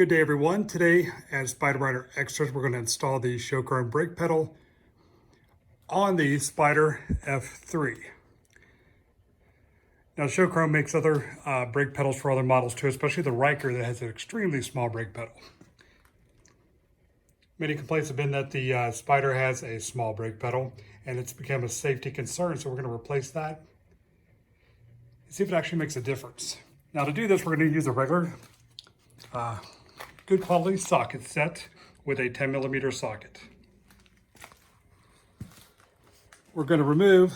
Good day everyone. Today at Spyder Extras we're going to install the Show Chrome brake pedal on the Spyder F3. Now Show Chrome makes other brake pedals for other models too, especially the Riker that has an extremely small brake pedal. Many complaints have been that the Spyder has a small brake pedal and it's become a safety concern, so we're going to replace that and see if it actually makes a difference. Now to do this we're going to use a regular good quality socket set with a 10mm socket. We're going to remove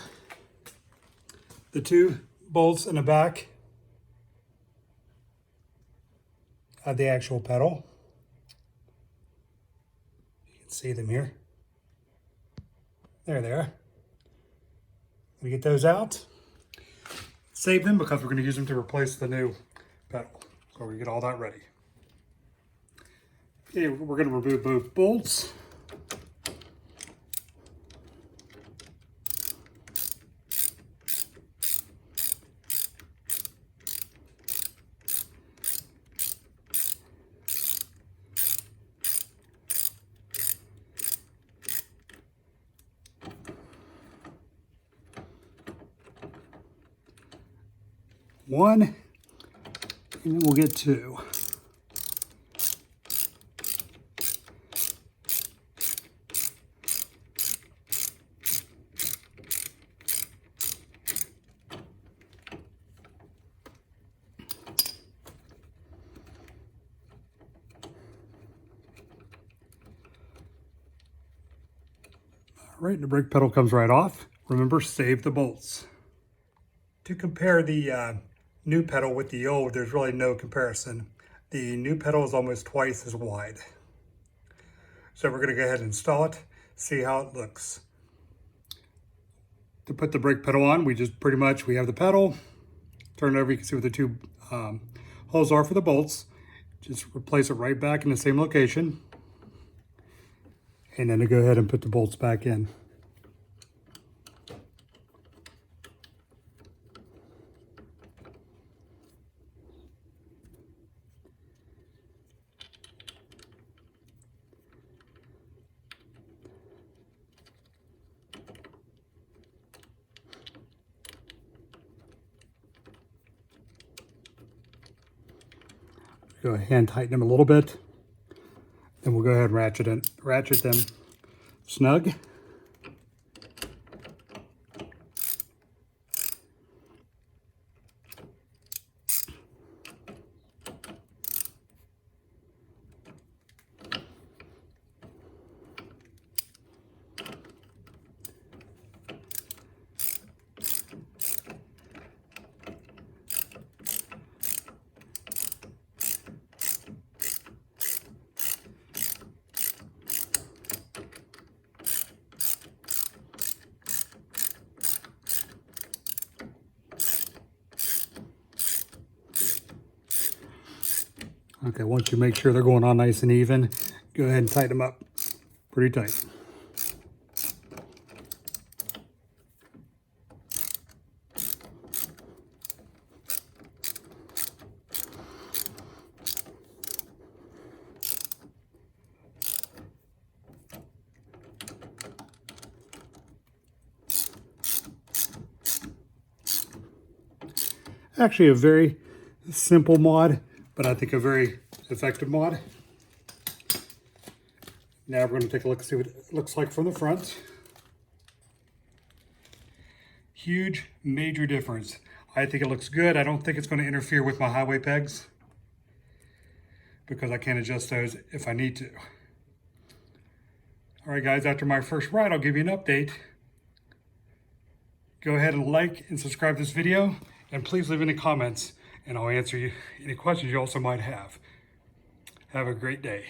the two bolts in the back of the actual pedal. You can see them here. There they are. We get those out. Save them because we're going to use them to replace the new pedal. So we get all that ready. Okay, we're going to remove both bolts. One, and then we'll get two. All right, the brake pedal comes right off. Remember, save the bolts. To compare the new pedal with the old, there's really no comparison. The new pedal is almost twice as wide. So we're going to go ahead and install it, see how it looks. To put the brake pedal on, we have the pedal, turn it over, you can see what the two holes are for the bolts. Just replace it right back in the same location. And then to go ahead and put the bolts back in. Go ahead and tighten them a little bit. Then we'll go ahead and ratchet them snug. Okay, once you make sure they're going on nice and even, go ahead and tighten them up pretty tight. Actually, a very simple mod, but I think a very effective mod. Now we're going to take a look and see what it looks like from the front. Huge, major difference. I think it looks good. I don't think it's going to interfere with my highway pegs because I can adjust those if I need to. All right, guys, after my first ride, I'll give you an update. Go ahead and like and subscribe to this video, and please leave any comments and I'll answer you any questions you also might have. Have a great day.